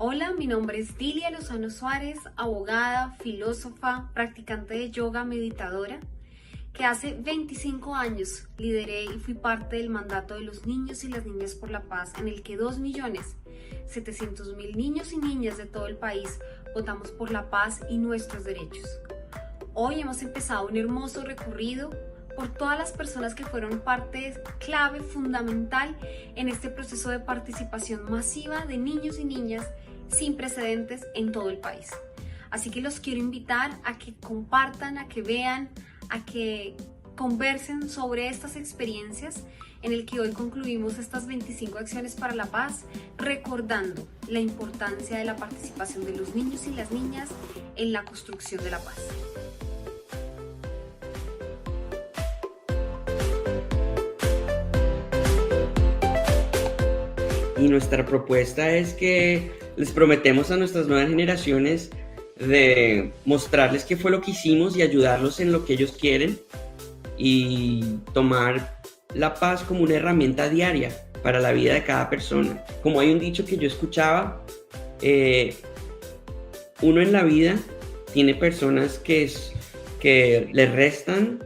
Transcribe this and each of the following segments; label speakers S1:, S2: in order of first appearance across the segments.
S1: Hola, mi nombre es Dilia Lozano Suárez, abogada, filósofa, practicante de yoga, meditadora, que hace 25 años lideré y fui parte del mandato de los niños y las niñas por la paz, en el que 2.700.000 niños y niñas de todo el país votamos por la paz y nuestros derechos. Hoy hemos empezado un hermoso recorrido por todas las personas que fueron parte clave, fundamental en este proceso de participación masiva de niños y niñas sin precedentes en todo el país. Así que los quiero invitar a que compartan, a que vean, a que conversen sobre estas experiencias en el que hoy concluimos estas 25 acciones para la paz, recordando la importancia de la participación de los niños y las niñas en la construcción de la paz.
S2: Y nuestra propuesta es que les prometemos a nuestras nuevas generaciones de mostrarles qué fue lo que hicimos y ayudarlos en lo que ellos quieren y tomar la paz como una herramienta diaria para la vida de cada persona. Como hay un dicho que yo escuchaba, uno en la vida tiene personas que le restan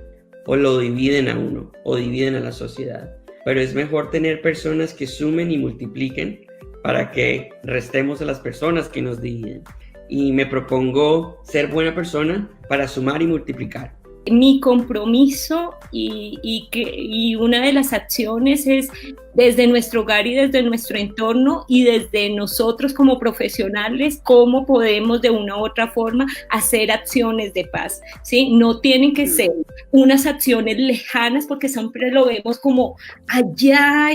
S2: o lo dividen a uno o dividen a la sociedad. Pero es mejor tener personas que sumen y multipliquen para que restemos a las personas que nos dividen. Y me propongo ser buena persona para sumar y multiplicar.
S3: Mi compromiso y una de las acciones es desde nuestro hogar y desde nuestro entorno y desde nosotros como profesionales, cómo podemos de una u otra forma hacer acciones de paz, ¿sí? No tienen que ser unas acciones lejanas porque siempre lo vemos como allá,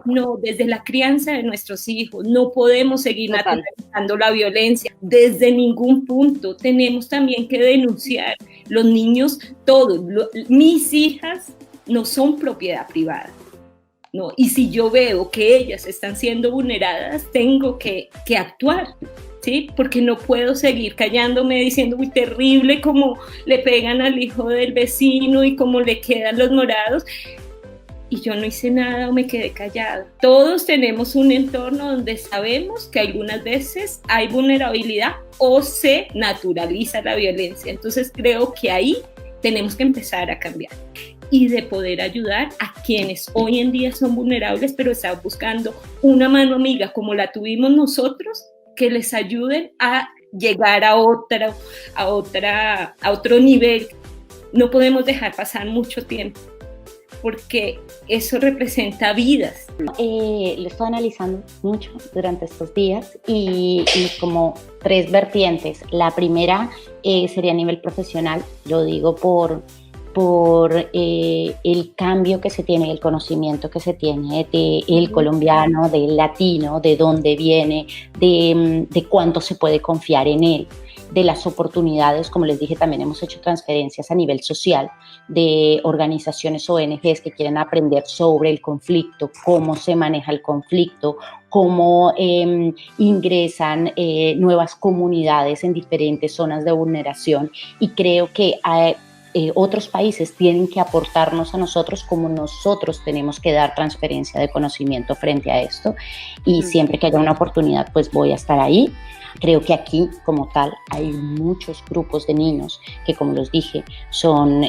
S3: no, desde la crianza de nuestros hijos, no podemos seguir naturalizando la violencia desde ningún punto. Tenemos también que denunciar. Los niños, todos, mis hijas no son propiedad privada, ¿no? Y si yo veo que ellas están siendo vulneradas, tengo que actuar, ¿sí? Porque no puedo seguir callándome diciendo, uy, terrible como le pegan al hijo del vecino y cómo le quedan los morados. Y yo no hice nada o me quedé callada. Todos tenemos un entorno donde sabemos que algunas veces hay vulnerabilidad o se naturaliza la violencia. Entonces creo que ahí tenemos que empezar a cambiar y de poder ayudar a quienes hoy en día son vulnerables, pero están buscando una mano amiga como la tuvimos nosotros, que les ayuden a llegar a otro nivel. No podemos dejar pasar mucho tiempo, porque eso representa vidas.
S4: Lo estoy analizando mucho durante estos días y como tres vertientes. La primera sería a nivel profesional, lo digo por el cambio que se tiene, el conocimiento que se tiene del colombiano, del latino, de dónde viene, de cuánto se puede confiar en él, de las oportunidades. Como les dije, también hemos hecho transferencias a nivel social de organizaciones ONGs que quieren aprender sobre el conflicto, cómo se maneja el conflicto, cómo ingresan nuevas comunidades en diferentes zonas de vulneración, y creo que otros países tienen que aportarnos a nosotros como nosotros tenemos que dar transferencia de conocimiento frente a esto, y siempre que haya una oportunidad pues voy a estar ahí. Creo que aquí, como tal, hay muchos grupos de niños que, como los dije, son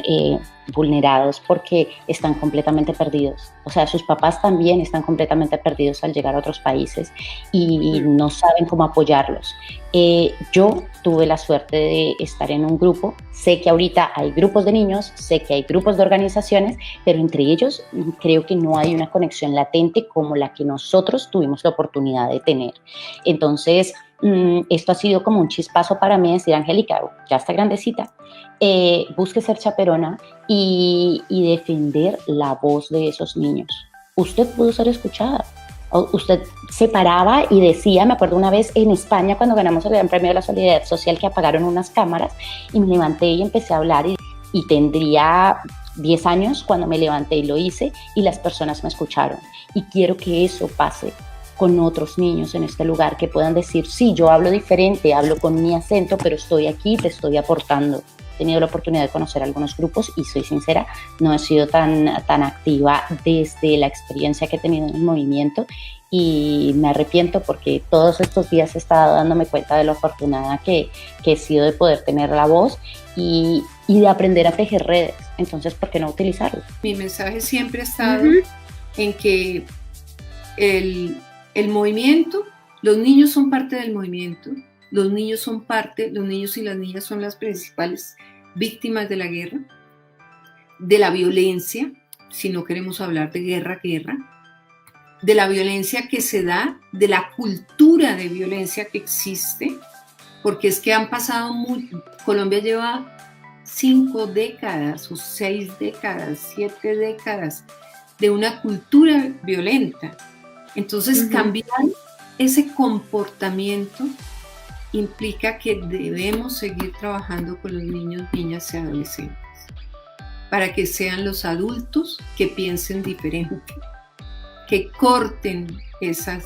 S4: vulnerados porque están completamente perdidos. O sea, sus papás también están completamente perdidos al llegar a otros países y no saben cómo apoyarlos. Yo tuve la suerte de estar en un grupo. Sé que ahorita hay grupos de niños, sé que hay grupos de organizaciones, pero entre ellos creo que no hay una conexión latente como la que nosotros tuvimos la oportunidad de tener. Entonces, esto ha sido como un chispazo para mí, decir, Angélica, ya está grandecita, busque ser chaperona y defender la voz de esos niños. Usted pudo ser escuchada. Usted se paraba y decía, me acuerdo una vez en España cuando ganamos el Gran Premio de la Solidaridad Social, que apagaron unas cámaras y me levanté y empecé a hablar y tendría 10 años cuando me levanté y lo hice y las personas me escucharon. Y quiero que eso pase con otros niños en este lugar, que puedan decir, sí, yo hablo diferente, hablo con mi acento, pero estoy aquí, te estoy aportando. tenido la oportunidad de conocer algunos grupos y soy sincera, no he sido tan activa desde la experiencia que he tenido en el movimiento y me arrepiento porque todos estos días he estado dándome cuenta de lo afortunada que he sido de poder tener la voz y de aprender a tejer redes. Entonces, ¿por qué no utilizarlo?
S5: Mi mensaje siempre ha estado en que el movimiento, los niños son parte del movimiento, los niños y las niñas son las principales víctimas de la guerra, de la violencia, si no queremos hablar de guerra, de la violencia que se da, de la cultura de violencia que existe, porque es que han pasado Colombia lleva 5 décadas o 6 décadas, 7 décadas de una cultura violenta. Entonces cambiar ese comportamiento implica que debemos seguir trabajando con los niños, niñas y adolescentes para que sean los adultos que piensen diferente, que corten esos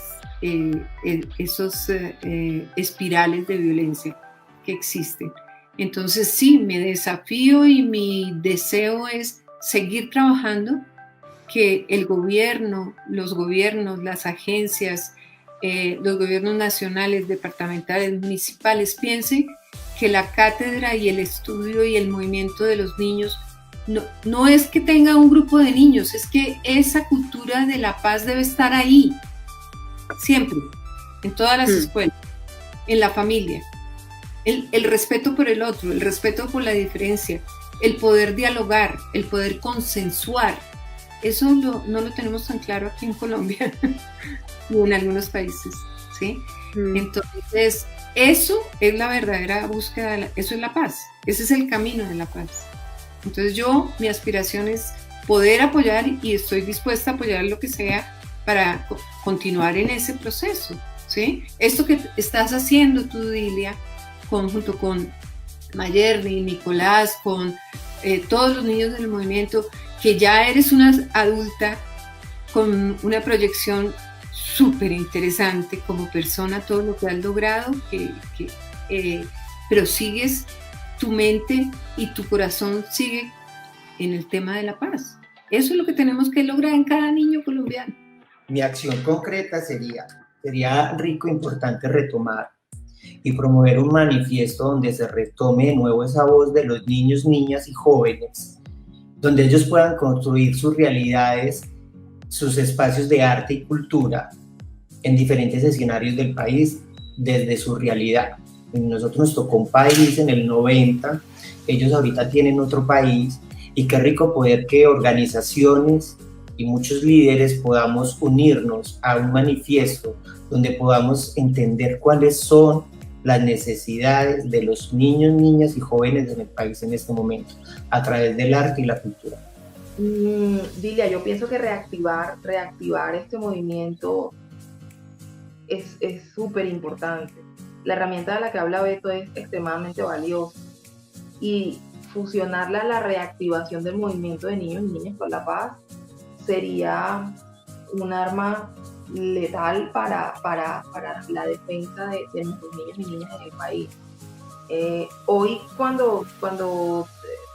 S5: espirales de violencia que existen. Entonces sí, mi desafío y mi deseo es seguir trabajando, que el gobierno, los gobiernos, las agencias, los gobiernos nacionales, departamentales, municipales piensen que la cátedra y el estudio y el movimiento de los niños no es que tenga un grupo de niños, es que esa cultura de la paz debe estar ahí, siempre, en todas las escuelas, en la familia. El respeto por el otro, el respeto por la diferencia, el poder dialogar, el poder consensuar. Eso no lo tenemos tan claro aquí en Colombia o en algunos países, ¿sí? Entonces, eso es la verdadera búsqueda, eso es la paz, ese es el camino de la paz. Entonces mi aspiración es poder apoyar y estoy dispuesta a apoyar lo que sea para continuar en ese proceso, ¿sí? Esto que estás haciendo tú, Dilia, junto con Mayerly, Nicolás, con todos los niños del movimiento, que ya eres una adulta con una proyección súper interesante como persona, todo lo que has logrado, pero sigues, tu mente y tu corazón sigue en el tema de la paz. Eso es lo que tenemos que lograr en cada niño colombiano.
S6: Mi acción concreta sería rico e importante retomar y promover un manifiesto donde se retome de nuevo esa voz de los niños, niñas y jóvenes, donde ellos puedan construir sus realidades, sus espacios de arte y cultura en diferentes escenarios del país desde su realidad. Nosotros nos tocó un país en el 90, ellos ahorita tienen otro país y qué rico poder que organizaciones y muchos líderes podamos unirnos a un manifiesto donde podamos entender cuáles son las necesidades de los niños, niñas y jóvenes en el país en este momento, a través del arte y la cultura.
S7: Dilia, yo pienso que reactivar este movimiento es súper importante. La herramienta de la que habla Beto es extremadamente valiosa y fusionarla a la reactivación del movimiento de niños y niñas por la paz sería un arma letal para la defensa de nuestros niños y niñas en el país. Hoy cuando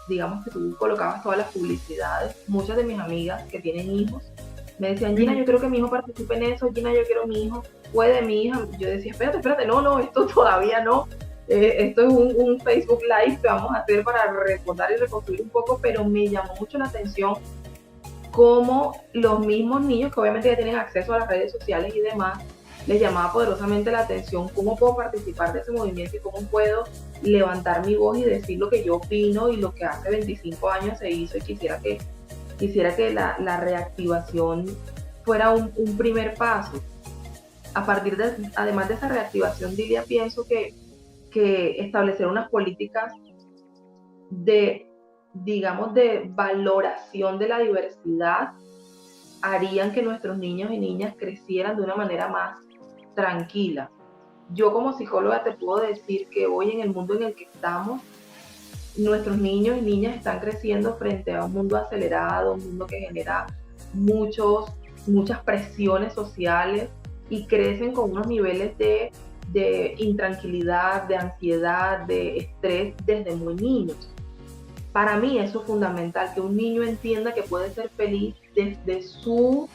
S7: digamos que tú colocabas todas las publicidades, muchas de mis amigas que tienen hijos me decían, Gina, yo quiero que mi hijo participe en eso, Gina, yo quiero mi hijo, puede mi hija. Yo decía, espérate, no, esto todavía no. Esto es un Facebook Live que vamos a hacer para recordar y reconstruir un poco, pero me llamó mucho la atención cómo los mismos niños, que obviamente ya tienen acceso a las redes sociales y demás, les llamaba poderosamente la atención cómo puedo participar de ese movimiento y cómo puedo levantar mi voz y decir lo que yo opino y lo que hace 25 años se hizo, y quisiera que la reactivación fuera un primer paso. Además de esa reactivación, Dilia, pienso que establecer unas políticas de valoración de la diversidad harían que nuestros niños y niñas crecieran de una manera más tranquila. Yo como psicóloga te puedo decir que hoy en el mundo en el que estamos, nuestros niños y niñas están creciendo frente a un mundo acelerado, un mundo que genera muchas presiones sociales y crecen con unos niveles de intranquilidad, de ansiedad, de estrés desde muy niños. Para mí eso es fundamental, que un niño entienda que puede ser feliz desde su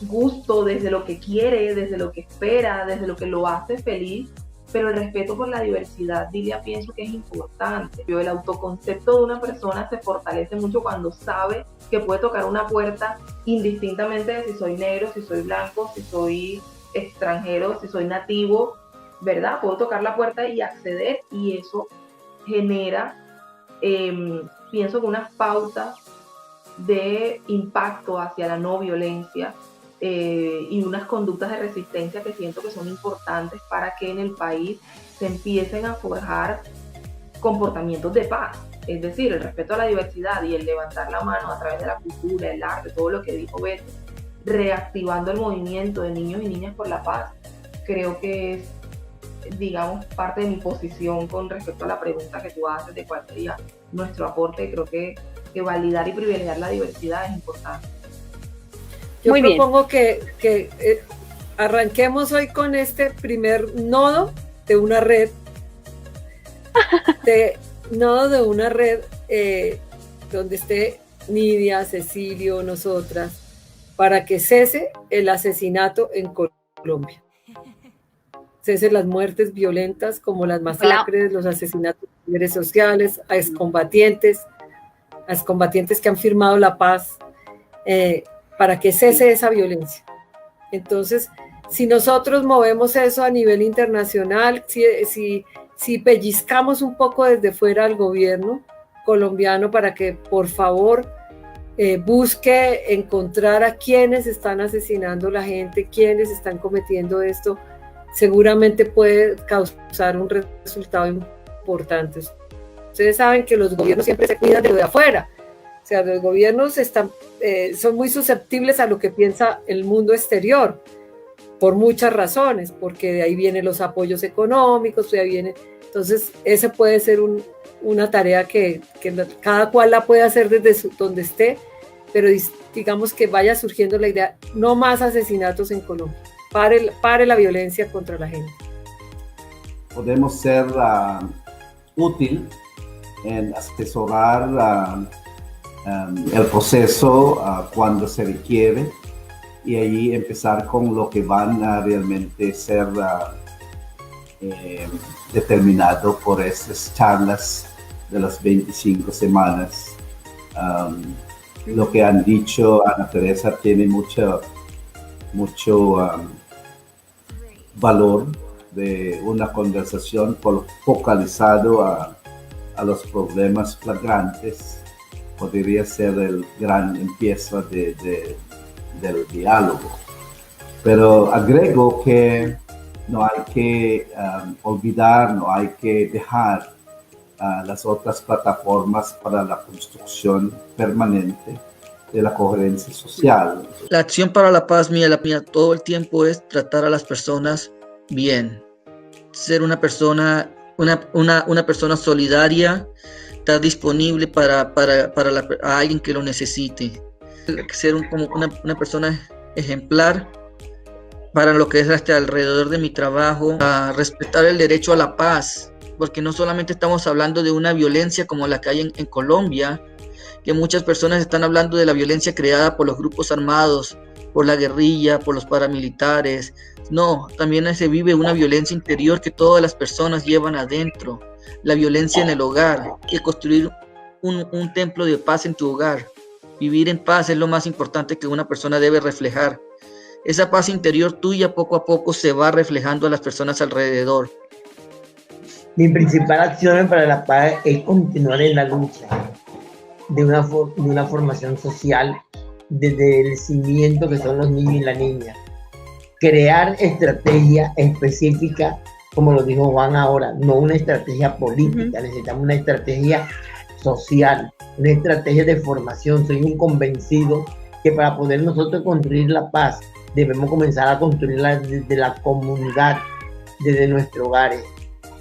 S7: gusto, desde lo que quiere, desde lo que espera, desde lo que lo hace feliz, pero el respeto por la diversidad, Dilia, pienso que es importante. El autoconcepto de una persona se fortalece mucho cuando sabe que puede tocar una puerta indistintamente de si soy negro, si soy blanco, si soy extranjero, si soy nativo, ¿verdad? Puedo tocar la puerta y acceder, y eso genera, pienso que unas pautas de impacto hacia la no violencia, y unas conductas de resistencia que siento que son importantes para que en el país se empiecen a forjar comportamientos de paz. Es decir, el respeto a la diversidad y el levantar la mano a través de la cultura, el arte, todo lo que dijo Beto, reactivando el movimiento de niños y niñas por la paz. Creo que es, digamos, parte de mi posición con respecto a la pregunta que tú haces de cuál sería nuestro aporte. Creo que validar y privilegiar la diversidad es importante.
S8: Yo
S4: Muy
S8: propongo que arranquemos hoy con este primer nodo de una red, donde esté Nidia, Cecilio, nosotras, para que cese el asesinato en Colombia. Cese las muertes violentas como las masacres, los asesinatos de líderes sociales, a excombatientes que han firmado la paz, para que cese esa violencia. Entonces, si nosotros movemos eso a nivel internacional, si pellizcamos un poco desde fuera al gobierno colombiano para que por favor busque encontrar a quienes están asesinando a la gente, quienes están cometiendo esto, seguramente puede causar un resultado importante. Ustedes saben que los gobiernos siempre se cuidan de lo de afuera. O sea, los gobiernos son muy susceptibles a lo que piensa el mundo exterior, por muchas razones, porque de ahí vienen los apoyos económicos, de ahí viene. Entonces, esa puede ser una tarea que cada cual la puede hacer desde donde esté, pero digamos que vaya surgiendo la idea, no más asesinatos en Colombia, pare la violencia contra la gente.
S9: Podemos ser útil en asesorar el proceso cuando se requiere, y ahí empezar con lo que van a realmente ser determinado por esas charlas de las 25 semanas. Lo que han dicho Ana Teresa tiene mucho valor, de una conversación focalizado a los problemas flagrantes. Podría ser el gran empiezo del diálogo. Pero agrego que no hay que olvidar, no hay que dejar las otras plataformas para la construcción permanente de la coherencia social.
S10: La acción para la paz mía todo el tiempo es tratar a las personas bien, ser una persona solidaria, estar disponible para a alguien que lo necesite, ser como una persona ejemplar para lo que es hasta alrededor de mi trabajo, a respetar el derecho a la paz, porque no solamente estamos hablando de una violencia como la que hay en Colombia, que muchas personas están hablando de la violencia creada por los grupos armados, por la guerrilla, por los paramilitares. No, también se vive una violencia interior que todas las personas llevan adentro. La violencia en el hogar, y construir un templo de paz en tu hogar. Vivir en paz es lo más importante que una persona debe reflejar. Esa paz interior tuya poco a poco se va reflejando a las personas alrededor.
S11: Mi principal acción para la paz es continuar en la lucha de una formación social desde el cimiento que son los niños y la niña. Crear estrategia específica, como lo dijo Juan ahora, no una estrategia política, necesitamos una estrategia social, una estrategia de formación. Soy un convencido que para poder nosotros construir la paz, debemos comenzar a construirla desde la comunidad, desde nuestros hogares,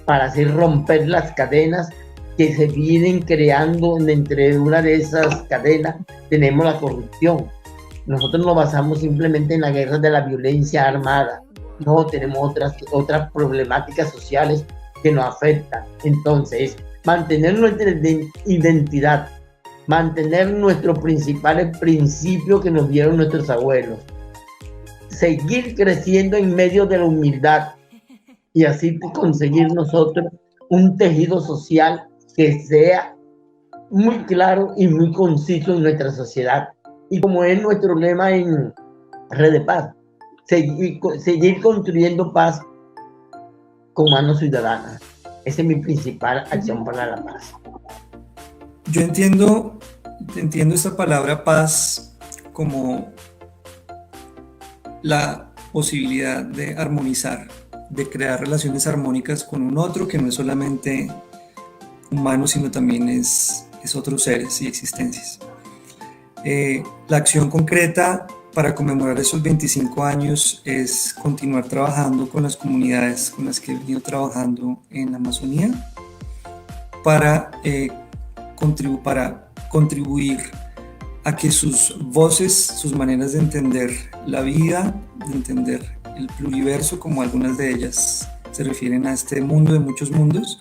S11: para así romper las cadenas que se vienen creando. Entre una de esas cadenas tenemos la corrupción. Nosotros nos basamos simplemente en la guerra de la violencia armada. No, tenemos otras problemáticas sociales que nos afectan. Entonces, mantener nuestra identidad, mantener nuestros principales principios que nos dieron nuestros abuelos, seguir creciendo en medio de la humildad y así conseguir nosotros un tejido social que sea muy claro y muy conciso en nuestra sociedad. Y como es nuestro lema en Red de Paz, seguir construyendo paz con manos ciudadanas. Esa es mi principal acción para la paz.
S12: Yo entiendo esta palabra paz como la posibilidad de armonizar, de crear relaciones armónicas con un otro que no es solamente humano, sino también es otros seres y existencias. La acción concreta para conmemorar esos 25 años es continuar trabajando con las comunidades con las que he venido trabajando en la Amazonía para contribuir a que sus voces, sus maneras de entender la vida, de entender el pluriverso, como algunas de ellas se refieren a este mundo de muchos mundos,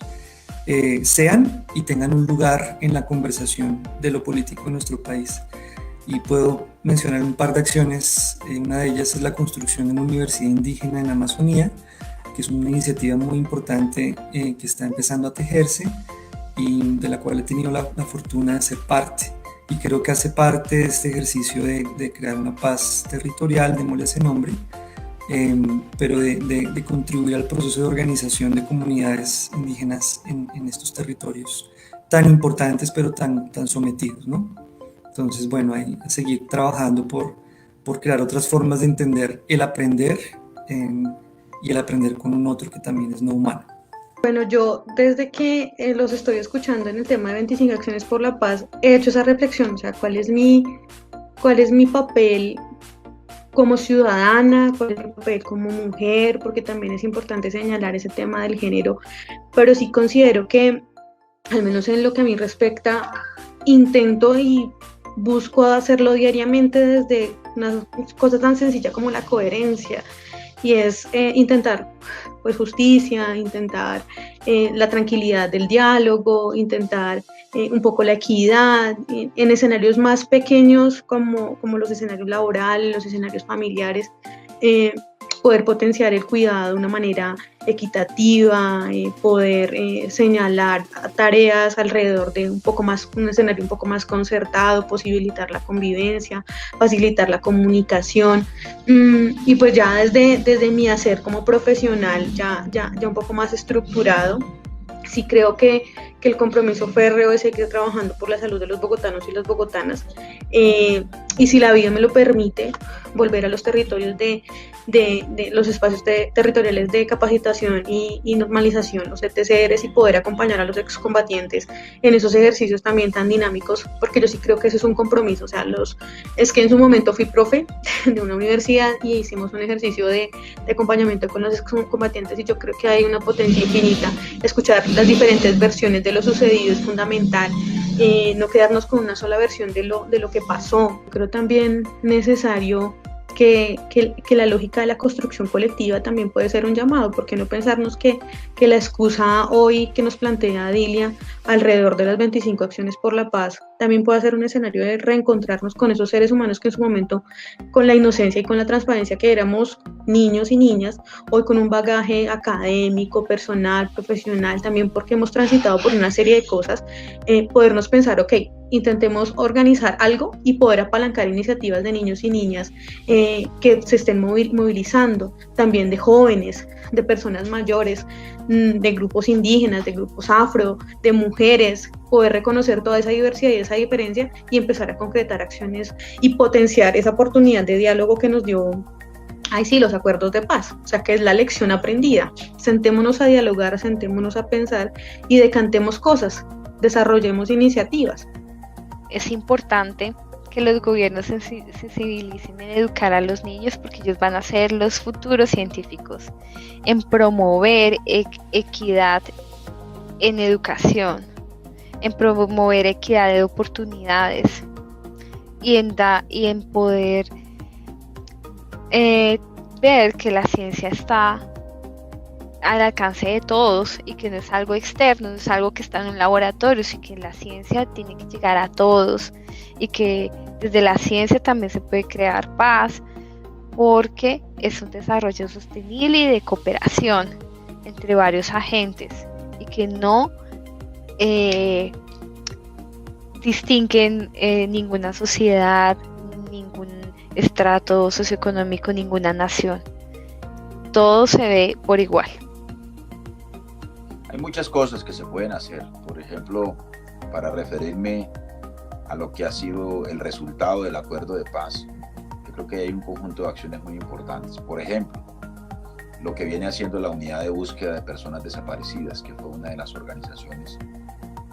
S12: sean y tengan un lugar en la conversación de lo político en nuestro país. Y puedo mencionar un par de acciones. Una de ellas es la construcción de una universidad indígena en la Amazonía, que es una iniciativa muy importante que está empezando a tejerse y de la cual he tenido la fortuna de ser parte. Y creo que hace parte de este ejercicio de crear una paz territorial, démosle ese nombre, pero de contribuir al proceso de organización de comunidades indígenas en estos territorios tan importantes pero tan sometidos, ¿no? Entonces, bueno, hay que seguir trabajando por crear otras formas de entender el aprender y el aprender con un otro que también es no humano.
S13: Bueno, yo desde que los estoy escuchando en el tema de 25 acciones por la paz, he hecho esa reflexión, o sea, cuál es mi papel como ciudadana, cuál es mi papel como mujer, porque también es importante señalar ese tema del género, pero sí considero que, al menos en lo que a mí respecta, intento y busco hacerlo diariamente desde una cosa tan sencilla como la coherencia, y es intentar pues justicia, intentar la tranquilidad del diálogo, intentar un poco la equidad en escenarios más pequeños como los escenarios laborales, los escenarios familiares, poder potenciar el cuidado de una manera equitativa, poder señalar tareas alrededor de un escenario un poco más concertado, posibilitar la convivencia, facilitar la comunicación, y pues ya desde mi hacer como profesional ya un poco más estructurado. Sí creo que el compromiso férreo es seguir trabajando por la salud de los bogotanos y las bogotanas, y si la vida me lo permite, volver a los territorios de los espacios territoriales de capacitación y normalización, los ETCRs, y poder acompañar a los excombatientes en esos ejercicios también tan dinámicos, porque yo sí creo que eso es un compromiso. O sea, es que en su momento fui profe de una universidad y hicimos un ejercicio de acompañamiento con los excombatientes, y yo creo que hay una potencia infinita. Escuchar las diferentes versiones de lo sucedido es fundamental, no quedarnos con una sola versión de lo que pasó. Creo también necesario que la lógica de la construcción colectiva también puede ser un llamado. ¿Por qué no pensarnos que la excusa hoy que nos plantea Dilia alrededor de las 25 acciones por la paz también puede ser un escenario de reencontrarnos con esos seres humanos que en su momento, con la inocencia y con la transparencia que éramos niños y niñas, hoy con un bagaje académico, personal, profesional, también porque hemos transitado por una serie de cosas, podernos pensar, ok, intentemos organizar algo y poder apalancar iniciativas de niños y niñas que se estén movilizando, también de jóvenes, de personas mayores, de grupos indígenas, de grupos afro, de mujeres, poder reconocer toda esa diversidad y esa diferencia y empezar a concretar acciones y potenciar esa oportunidad de diálogo que nos dio los acuerdos de paz, o sea, que es la lección aprendida. Sentémonos a dialogar, sentémonos a pensar y decantemos cosas, desarrollemos iniciativas.
S14: Es importante que los gobiernos se sensibilicen en educar a los niños, porque ellos van a ser los futuros científicos, en promover equidad en educación, en promover equidad de oportunidades y en poder ver que la ciencia está al alcance de todos y que no es algo externo, no es algo que está en un laboratorio, sino que la ciencia tiene que llegar a todos y que desde la ciencia también se puede crear paz, porque es un desarrollo sostenible y de cooperación entre varios agentes y que no distinguen ninguna sociedad, ningún estrato socioeconómico, ninguna nación. Todo se ve por igual.
S15: Hay muchas cosas que se pueden hacer. Por ejemplo, para referirme a lo que ha sido el resultado del acuerdo de paz, yo creo que hay un conjunto de acciones muy importantes. Por ejemplo, lo que viene haciendo la Unidad de Búsqueda de Personas Desaparecidas, que fue una de las organizaciones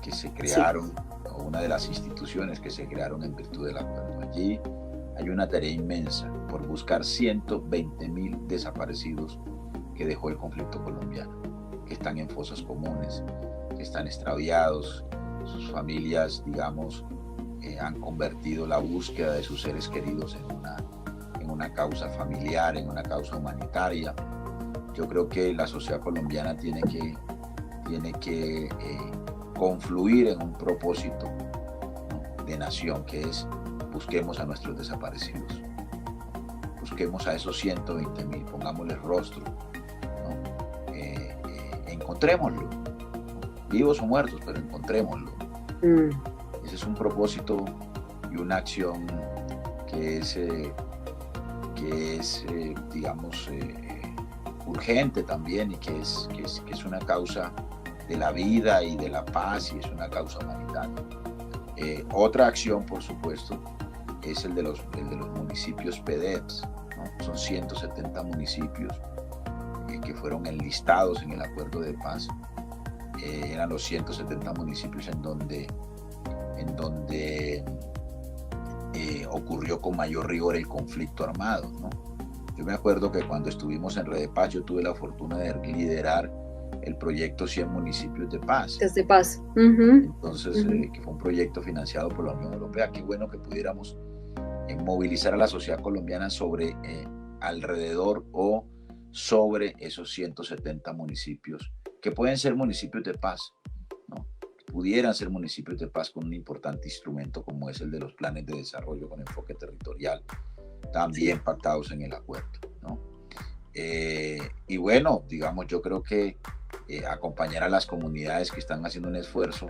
S15: que se crearon, o una de las instituciones que se crearon en virtud del acuerdo. Allí hay una tarea inmensa por buscar 120.000 desaparecidos que dejó el conflicto colombiano, que están en fosas comunes, que están extraviados, sus familias, digamos, han convertido la búsqueda de sus seres queridos en una causa familiar, en una causa humanitaria. Yo creo que la sociedad colombiana tiene que confluir en un propósito, ¿no?, de nación, que es: busquemos a nuestros desaparecidos, busquemos a esos 120.000, pongámosles rostro, ¿no? Encontrémoslo, ¿no?, vivos o muertos, pero encontrémoslo. Ese es un propósito y una acción que es digamos, urgente también, y que es una causa de la vida y de la paz, y es una causa humanitaria. Otra acción, por supuesto, es el de los municipios PEDEPS, ¿no? Son 170 municipios que fueron enlistados en el acuerdo de paz. Eran los 170 municipios en donde ocurrió con mayor rigor el conflicto armado, ¿no? Yo me acuerdo que cuando estuvimos en Red de Paz, yo tuve la fortuna de liderar el proyecto 100 municipios de paz.
S8: Desde paz.
S15: Entonces, que fue un proyecto financiado por la Unión Europea. Qué bueno que pudiéramos movilizar a la sociedad colombiana sobre, alrededor o sobre esos 170 municipios, que pueden ser municipios de paz, ¿no? Pudieran ser municipios de paz con un importante instrumento como es el de los planes de desarrollo con enfoque territorial, también pactados en el acuerdo, ¿no? Y bueno, digamos, yo creo que acompañar a las comunidades que están haciendo un esfuerzo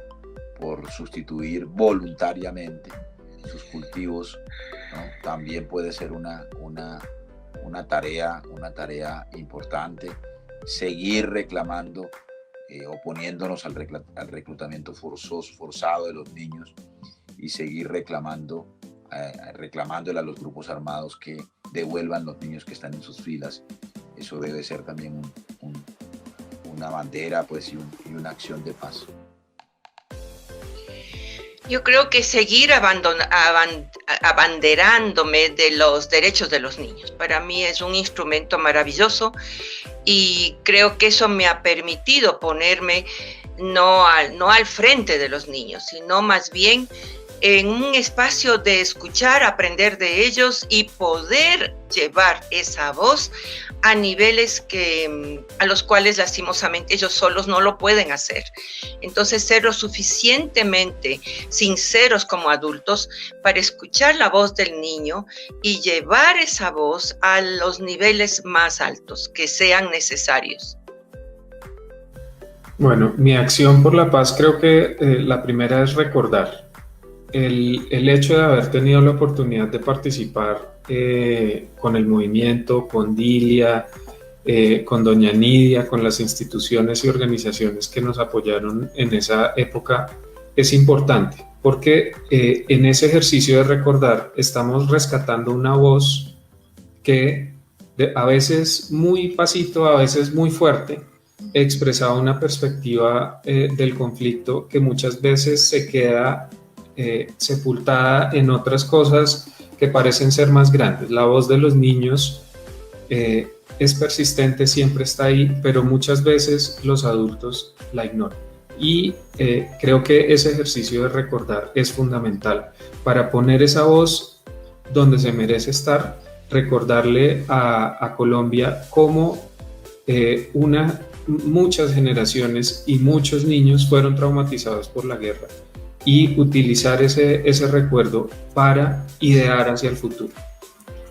S15: por sustituir voluntariamente sus cultivos, ¿no?, también puede ser una tarea importante. Seguir reclamando, oponiéndonos al reclutamiento forzado de los niños, y seguir reclamándole a los grupos armados que devuelvan los niños que están en sus filas. Eso debe ser también una bandera, pues, y una acción de paz.
S16: Yo creo que seguir abanderándome de los derechos de los niños. Para mí es un instrumento maravilloso, y creo que eso me ha permitido ponerme no al frente de los niños, sino más bien en un espacio de escuchar, aprender de ellos y poder llevar esa voz a niveles a los cuales lastimosamente ellos solos no lo pueden hacer. Entonces, ser lo suficientemente sinceros como adultos para escuchar la voz del niño y llevar esa voz a los niveles más altos que sean necesarios.
S17: Bueno, mi acción por la paz, creo que la primera es recordar. El hecho de haber tenido la oportunidad de participar con el movimiento, con Dilia, con doña Nidia, con las instituciones y organizaciones que nos apoyaron en esa época, es importante, porque en ese ejercicio de recordar estamos rescatando una voz que a veces muy pasito, a veces muy fuerte, expresaba una perspectiva del conflicto que muchas veces se queda sepultada en otras cosas que parecen ser más grandes. La voz de los niños es persistente, siempre está ahí, pero muchas veces los adultos la ignoran. Y creo que ese ejercicio de recordar es fundamental para poner esa voz donde se merece estar, recordarle a Colombia como una muchas generaciones y muchos niños fueron traumatizados por la guerra, y utilizar ese recuerdo para idear hacia el futuro.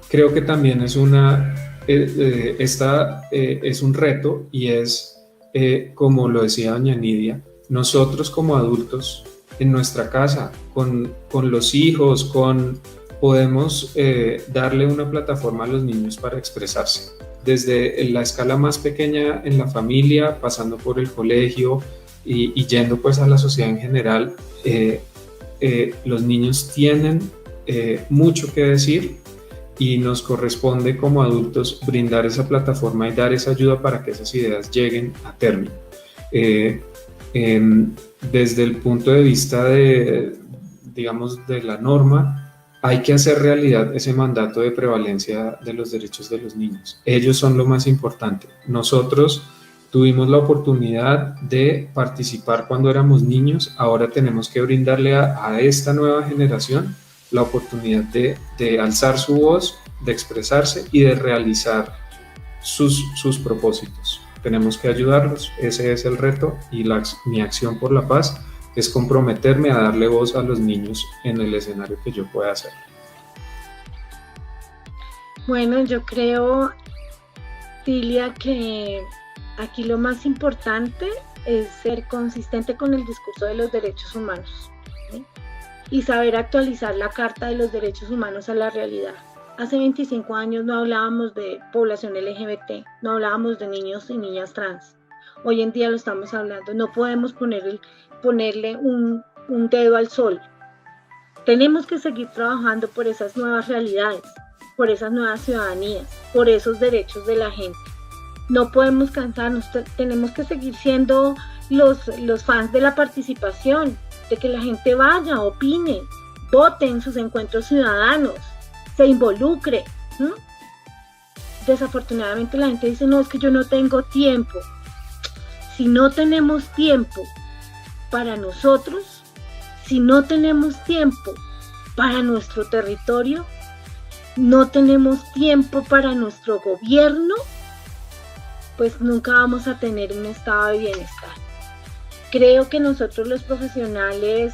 S17: Creo que también es un reto, y es, como lo decía doña Nidia, nosotros como adultos en nuestra casa, con los hijos, podemos darle una plataforma a los niños para expresarse. Desde la escala más pequeña en la familia, pasando por el colegio y yendo pues a la sociedad en general, los niños tienen mucho que decir, y nos corresponde como adultos brindar esa plataforma y dar esa ayuda para que esas ideas lleguen a término. Desde el punto de vista de la norma, hay que hacer realidad ese mandato de prevalencia de los derechos de los niños. Ellos son lo más importante. Nosotros tuvimos la oportunidad de participar cuando éramos niños, ahora tenemos que brindarle a esta nueva generación la oportunidad de alzar su voz, de expresarse y de realizar sus propósitos. Tenemos que ayudarlos, ese es el reto, y mi acción por la paz es comprometerme a darle voz a los niños en el escenario que yo pueda hacer.
S18: Bueno, yo creo, Dilia, que aquí lo más importante es ser consistente con el discurso de los derechos humanos, ¿sí? Y saber actualizar la Carta de los Derechos Humanos a la realidad. Hace 25 años no hablábamos de población LGBT, no hablábamos de niños y niñas trans. Hoy en día lo estamos hablando. No podemos ponerle un dedo al sol. Tenemos que seguir trabajando por esas nuevas realidades, por esas nuevas ciudadanías, por esos derechos de la gente. No podemos cansarnos, tenemos que seguir siendo los fans de la participación, de que la gente vaya, opine, vote en sus encuentros ciudadanos, se involucre. Desafortunadamente la gente dice, no, es que yo no tengo tiempo. Si no tenemos tiempo para nosotros, si no tenemos tiempo para nuestro territorio, no tenemos tiempo para nuestro gobierno, pues nunca vamos a tener un estado de bienestar. Creo que nosotros los profesionales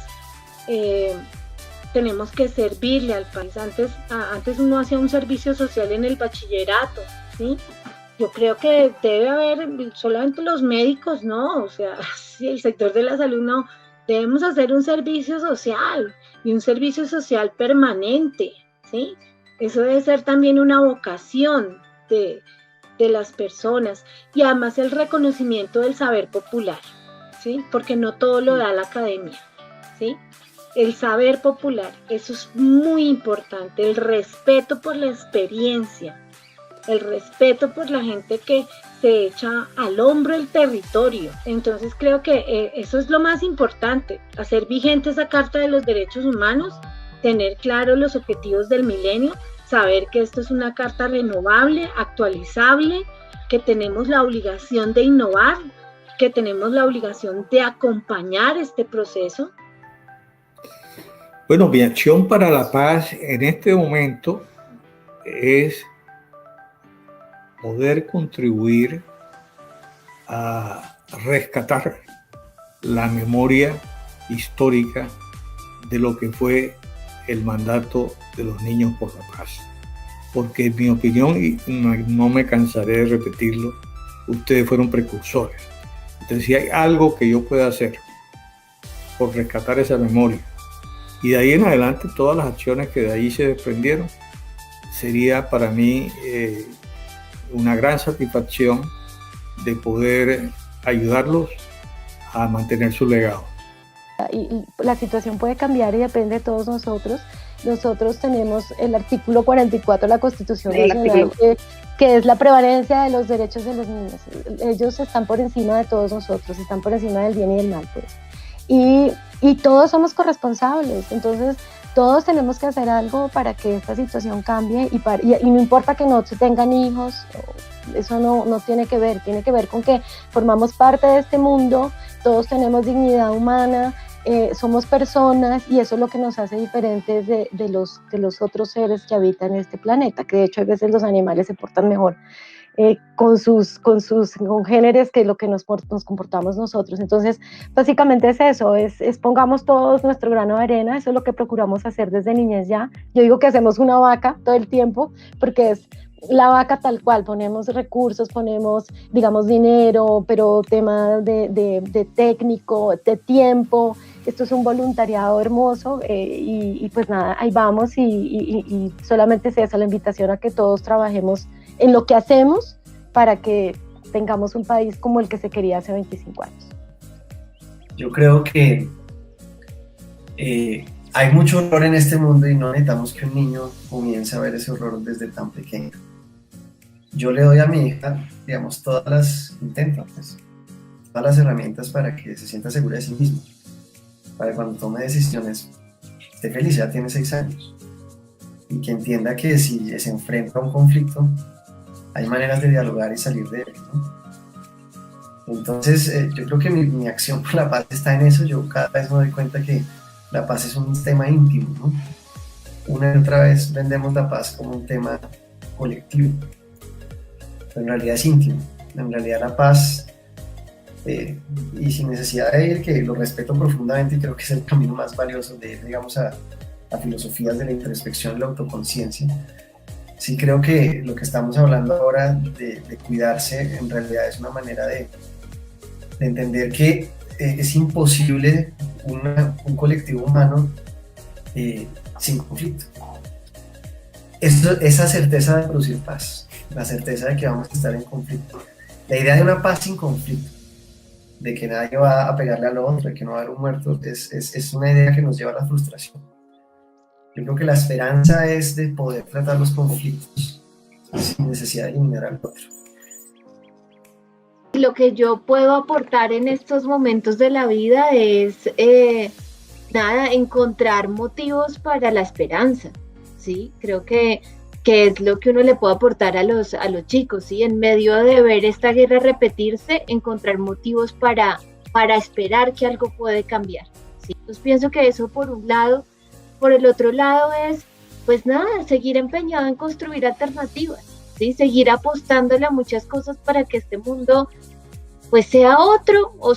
S18: tenemos que servirle al país. Antes uno hacía un servicio social en el bachillerato, ¿sí? Yo creo que debe haber solamente los médicos, ¿no? O sea, sí, el sector de la salud no. Debemos hacer un servicio social, y un servicio social permanente, ¿sí? Eso debe ser también una vocación de las personas, y además el reconocimiento del saber popular, ¿sí? Porque no todo lo da la academia, ¿sí? El saber popular, eso es muy importante, el respeto por la experiencia, el respeto por la gente que se echa al hombro el territorio. Entonces creo que eso es lo más importante, hacer vigente esa Carta de los Derechos Humanos, tener claro los objetivos del milenio, saber que esto es una carta renovable, actualizable, que tenemos la obligación de innovar, que tenemos la obligación de acompañar este proceso.
S19: Bueno, mi acción para la paz en este momento es poder contribuir a rescatar la memoria histórica de lo que fue el mandato de los niños por la paz. Porque en mi opinión, y no me cansaré de repetirlo, ustedes fueron precursores. Entonces, si hay algo que yo pueda hacer por rescatar esa memoria, y de ahí en adelante todas las acciones que de ahí se desprendieron, sería para mí una gran satisfacción de poder ayudarlos a mantener su legado.
S20: Y la situación puede cambiar y depende de todos nosotros. Nosotros tenemos el artículo 44 de la Constitución Nacional, que es la prevalencia de los derechos de los niños. Ellos están por encima de todos nosotros, están por encima del bien y del mal, pues. Y todos somos corresponsables, entonces todos tenemos que hacer algo para que esta situación cambie, y no importa que no se tengan hijos, eso no tiene que ver con que formamos parte de este mundo, todos tenemos dignidad humana, somos personas, y eso es lo que nos hace diferentes de los otros seres que habitan este planeta, que de hecho a veces los animales se portan mejor. con sus congéneres, que es lo que nos comportamos nosotros. Entonces, básicamente es eso, es pongamos todos nuestro grano de arena. Eso es lo que procuramos hacer desde niñez ya. Yo digo que hacemos una vaca todo el tiempo, porque es la vaca tal cual, ponemos recursos, ponemos, digamos, dinero, pero tema de técnico, de tiempo. Esto es un voluntariado hermoso, y pues nada, ahí vamos, y solamente es esa la invitación, a que todos trabajemos en lo que hacemos para que tengamos un país como el que se quería hace 25 años.
S21: Yo creo que hay mucho horror en este mundo y no necesitamos que un niño comience a ver ese horror desde tan pequeño. Yo le doy a mi hija, digamos, todas las herramientas para que se sienta segura de sí misma, para que cuando tome decisiones esté feliz. Ya tiene 6 años, y que entienda que si se enfrenta a un conflicto hay maneras de dialogar y salir de él, ¿no? Entonces yo creo que mi acción por la paz está en eso. Yo cada vez me doy cuenta que la paz es un tema íntimo, ¿no? Una y otra vez vendemos la paz como un tema colectivo, pero en realidad es íntimo. En realidad la paz, y sin necesidad de ir, que lo respeto profundamente y creo que es el camino más valioso de ir, digamos, a filosofías de la introspección y la autoconciencia. Sí creo que lo que estamos hablando ahora de cuidarse en realidad es una manera de entender que es imposible un colectivo humano sin conflicto. Esa certeza de producir paz, la certeza de que vamos a estar en conflicto, la idea de una paz sin conflicto, de que nadie va a pegarle al otro, de que no va a haber un muerto, es una idea que nos lleva a la frustración. Yo creo que la esperanza es de poder tratar los conflictos sin necesidad de eliminar al otro.
S18: Lo que yo puedo aportar en estos momentos de la vida es encontrar motivos para la esperanza, ¿sí? Creo que es lo que uno le puede aportar a los chicos, ¿sí? En medio de ver esta guerra repetirse, encontrar motivos para esperar que algo puede cambiar, ¿sí? Entonces pienso que eso por un lado. Por el otro lado es, pues nada, seguir empeñado en construir alternativas, ¿sí? Seguir apostándole a muchas cosas para que este mundo pues sea otro, o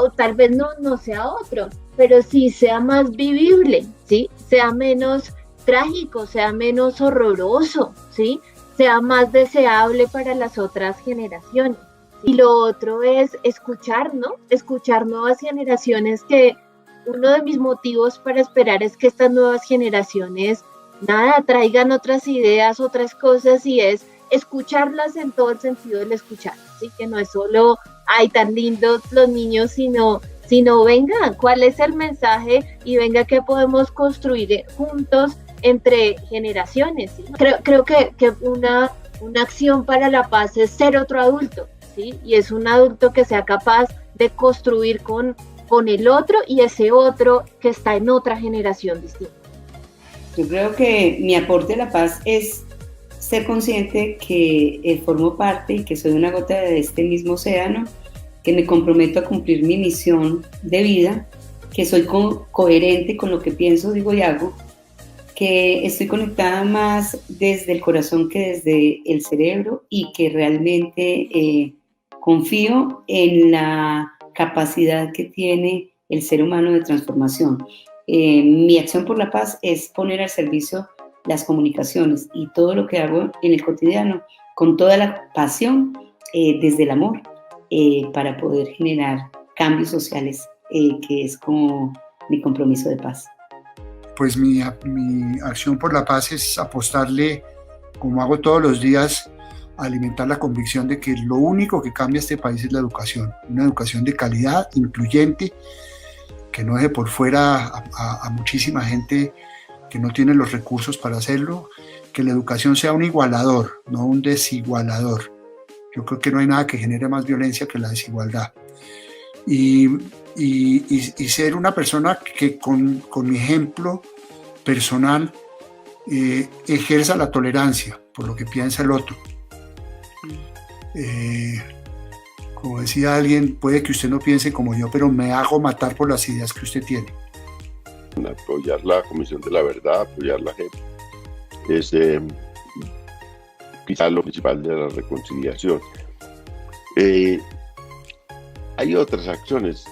S18: tal vez no sea otro, pero sí sea más vivible, ¿sí? Sea menos trágico, sea menos horroroso, ¿sí? Sea más deseable para las otras generaciones. Y lo otro es escuchar, ¿no? Escuchar nuevas generaciones, que uno de mis motivos para esperar es que estas nuevas generaciones, traigan otras ideas, otras cosas, y es escucharlas en todo el sentido del escuchar, ¿sí? Que no es solo, ay, tan lindos los niños, sino venga, ¿cuál es el mensaje? Y venga, ¿qué podemos construir juntos entre generaciones, ¿sí? Creo que una acción para la paz es ser otro adulto, ¿sí? Y es un adulto que sea capaz de construir con el otro, y ese otro que está en otra generación distinta.
S22: Yo creo que mi aporte a la paz es ser consciente que formo parte y que soy una gota de este mismo océano, que me comprometo a cumplir mi misión de vida, que soy coherente con lo que pienso, digo y hago, que estoy conectada más desde el corazón que desde el cerebro, y que realmente confío en la capacidad que tiene el ser humano de transformación. Mi acción por la paz es poner al servicio las comunicaciones y todo lo que hago en el cotidiano con toda la pasión, desde el amor, para poder generar cambios sociales, que es como mi compromiso de paz.
S23: Pues mi acción por la paz es apostarle, como hago todos los días, a alimentar la convicción de que lo único que cambia este país es la educación, una educación de calidad, incluyente, que no deje por fuera a muchísima gente que no tiene los recursos para hacerlo, que la educación sea un igualador, no un desigualador. Yo creo que no hay nada que genere más violencia que la desigualdad. Y ser una persona que con mi ejemplo personal ejerza la tolerancia por lo que piensa el otro. Como decía alguien, puede que usted no piense como yo, pero me hago matar por las ideas que usted tiene.
S24: Apoyar la Comisión de la Verdad, apoyar la JEP, es
S1: lo principal de la reconciliación. Hay otras acciones.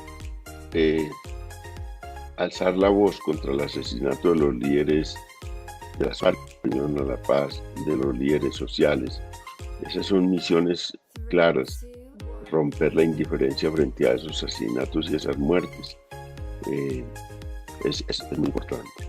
S1: Alzar la voz contra el asesinato de los líderes de las FARC, Unión a la Paz, de los líderes sociales. Esas son misiones claras. Romper la indiferencia frente a esos asesinatos y esas muertes es muy importante.